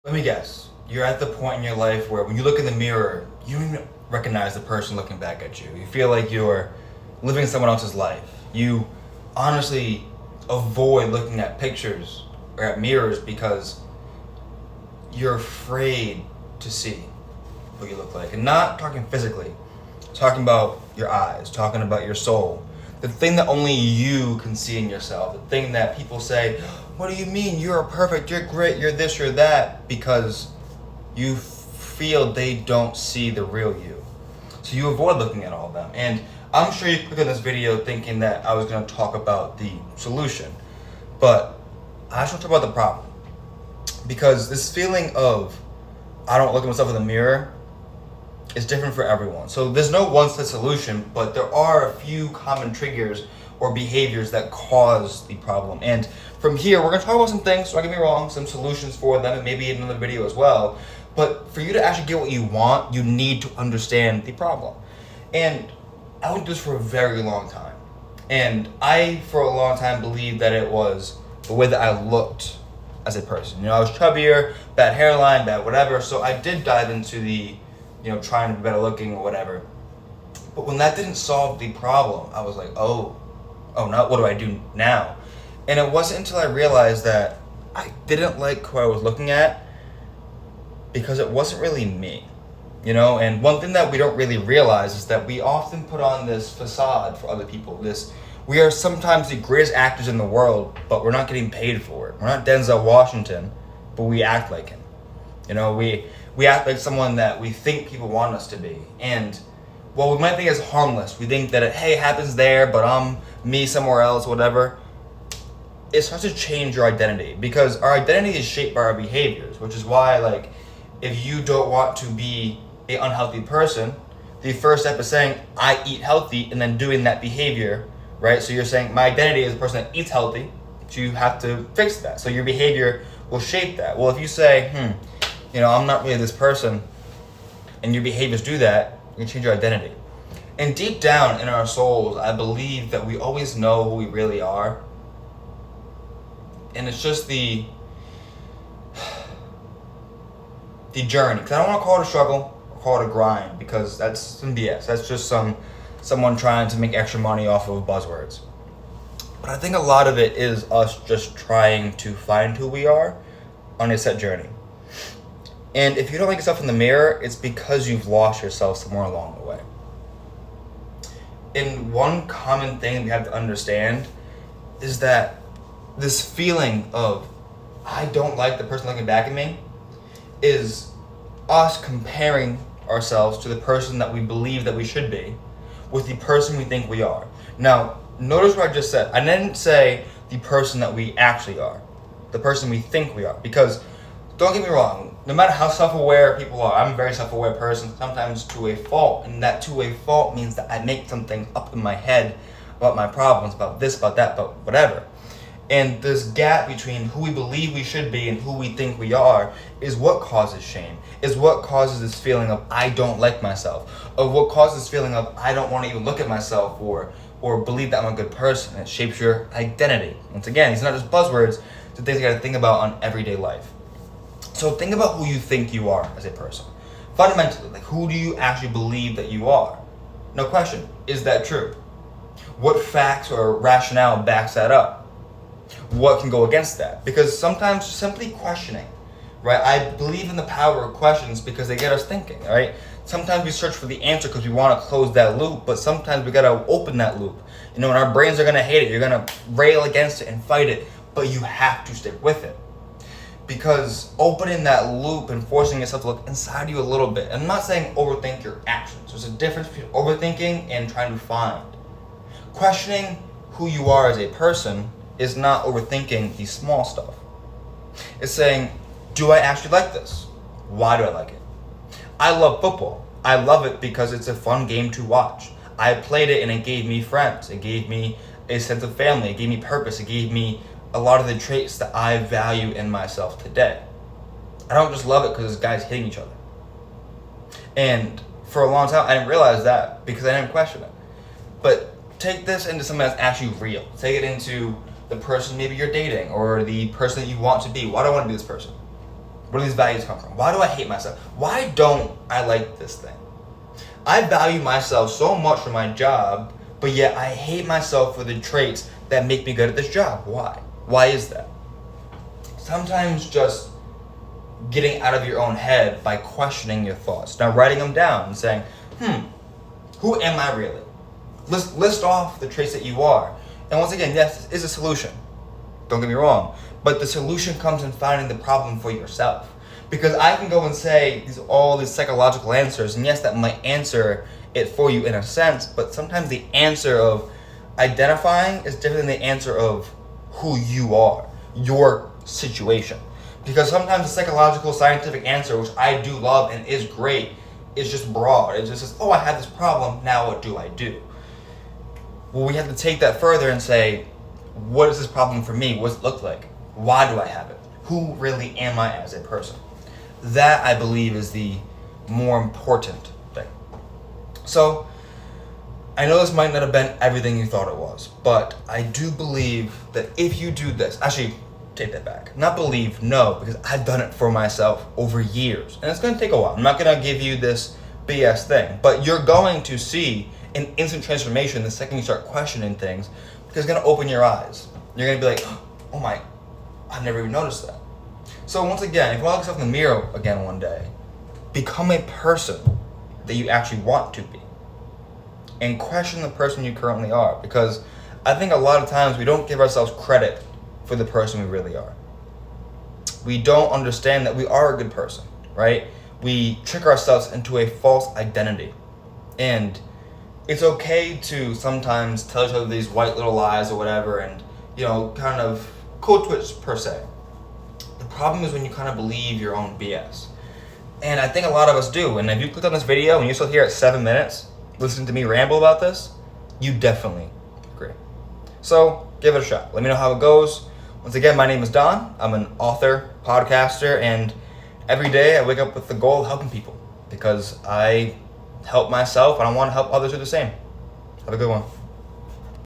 Let me guess. You're at the point in your life where when you look in the mirror, you don't even recognize the person looking back at you. You feel like you're living someone else's life. You honestly avoid looking at pictures or at mirrors because you're afraid to see what you look like. And not talking physically, talking about your eyes, talking about your soul. The thing that only you can see in yourself. The thing that people say, what do you mean? You're perfect, you're great, you're this, you're that. Because you feel they don't see the real you. So you avoid looking at all of them. And I'm sure you clicked on this video thinking that I was going to talk about the solution. But I just want to talk about the problem. Because this feeling of I don't look at myself in the mirror is different for everyone. So there's no one set solution, but there are a few common triggers or behaviors that cause the problem. And from here, we're going to talk about some things, don't get me wrong, some solutions for them, and maybe in another video as well. But for you to actually get what you want, you need to understand the problem. And I went through this for a very long time. And I, for a long time, believed that it was the way that I looked as a person. I was chubbier, bad hairline, bad whatever. So I did dive into the trying to be better looking or whatever. But when that didn't solve the problem, I was like, oh, now what do I do now? And it wasn't until I realized that I didn't like who I was looking at because it wasn't really me, And one thing that we don't really realize is that we often put on this facade for other people. We are sometimes the greatest actors in the world, but we're not getting paid for it. We're not Denzel Washington, but we act like him. We act like someone that we think people want us to be. And while we might think it's harmless, we think that it happens there, but I'm me somewhere else, whatever. It starts to change your identity because our identity is shaped by our behaviors, which is why, if you don't want to be an unhealthy person, the first step is saying, I eat healthy, and then doing that behavior, right? So you're saying, my identity is a person that eats healthy, so you have to fix that. So your behavior will shape that. Well, if you say, I'm not really this person, and your behaviors do that, you can change your identity. And deep down in our souls, I believe that we always know who we really are. And it's just the journey. Because I don't want to call it a struggle or call it a grind, because that's some BS. That's just someone trying to make extra money off of buzzwords. But I think a lot of it is us just trying to find who we are on a set journey. And if you don't like yourself in the mirror, it's because you've lost yourself somewhere along the way. And one common thing we have to understand is that this feeling of I don't like the person looking back at me is us comparing ourselves to the person that we believe that we should be with the person we think we are. Now, notice what I just said. I didn't say the person that we actually are, the person we think we are, because don't get me wrong, no matter how self-aware people are, I'm a very self-aware person, sometimes to a fault, and that to a fault means that I make something up in my head about my problems, about this, about that, about whatever. And this gap between who we believe we should be and who we think we are is what causes shame, is what causes this feeling of I don't like myself, of what causes this feeling of I don't want to even look at myself or believe that I'm a good person. It shapes your identity. Once again, these are not just buzzwords, it's things you got to think about on everyday life. So think about who you think you are as a person. Fundamentally, who do you actually believe that you are? No question, is that true? What facts or rationale backs that up? What can go against that? Because sometimes simply questioning, right? I believe in the power of questions because they get us thinking, right? Sometimes we search for the answer because we want to close that loop, but sometimes we got to open that loop. And our brains are going to hate it. You're going to rail against it and fight it, but you have to stick with it. Because opening that loop and forcing yourself to look inside you a little bit. I'm not saying overthink your actions. There's a difference between overthinking and trying to find. Questioning who you are as a person is not overthinking the small stuff. It's saying, do I actually like this? Why do I like it? I love football. I love it because it's a fun game to watch. I played it and it gave me friends. It gave me a sense of family. It gave me purpose. It gave me a lot of the traits that I value in myself today. I don't just love it because there's guys hitting each other. And for a long time, I didn't realize that because I didn't question it. But take this into something that's actually real. Take it into the person maybe you're dating or the person that you want to be. Why do I want to be this person? Where do these values come from? Why do I hate myself? Why don't I like this thing? I value myself so much for my job, but yet I hate myself for the traits that make me good at this job. Why? Why is that? Sometimes just getting out of your own head by questioning your thoughts. Now writing them down and saying, who am I really? List off the traits that you are. And once again, yes, is a solution. Don't get me wrong. But the solution comes in finding the problem for yourself. Because I can go and say all these psychological answers, and yes, that might answer it for you in a sense, but sometimes the answer of identifying is different than the answer of who you are, your situation. Because sometimes the psychological, scientific answer, which I do love and is great, is just broad. It just says, oh, I have this problem, now what do I do? Well, we have to take that further and say, what is this problem for me? What does it look like? Why do I have it? Who really am I as a person? That, I believe, is the more important thing. So, I know this might not have been everything you thought it was, but I do believe that if you do this, actually, take that back. Not believe, no, because I've done it for myself over years. And it's going to take a while. I'm not going to give you this BS thing, but you're going to see an instant transformation the second you start questioning things, because it's going to open your eyes. You're going to be like, oh my, I've never even noticed that. So once again, if you look yourself in the mirror again one day, become a person that you actually want to be. And question the person you currently are. Because I think a lot of times we don't give ourselves credit for the person we really are. We don't understand that we are a good person, right? We trick ourselves into a false identity. And it's okay to sometimes tell each other these white little lies or whatever and, kind of code switch per se. The problem is when you kind of believe your own BS. And I think a lot of us do. And if you clicked on this video and you're still here at 7 minutes listening to me ramble about this, you definitely agree. So give it a shot. Let me know how it goes. Once again, my name is Don. I'm an author, podcaster, and every day I wake up with the goal of helping people because I help myself and I want to help others do the same. Have a good one.